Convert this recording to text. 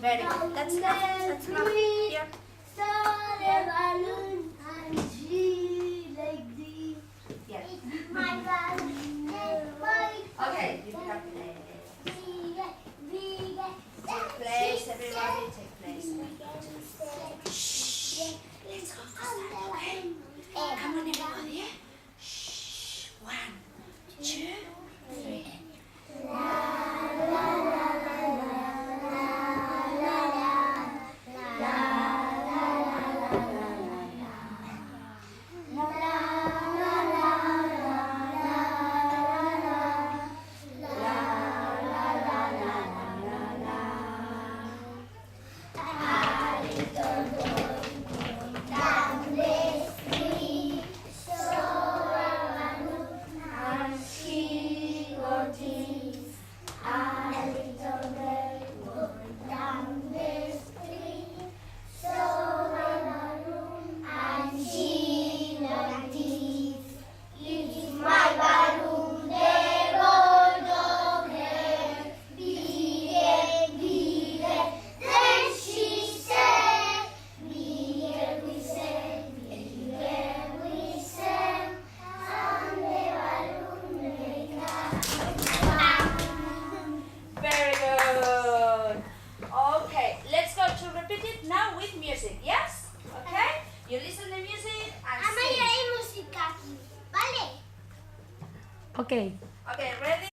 Very good. Let's not here. Yes. Okay, you can play. Take place, everybody, take place. Shh. Let's go to start, okay? Come on, everybody. Shh. 1, 2, 3. Very good. Okay, let's go to repeat it now with music. Yes? Okay? You listen to music and sing. música aquí, ¿vale? Okay, ready?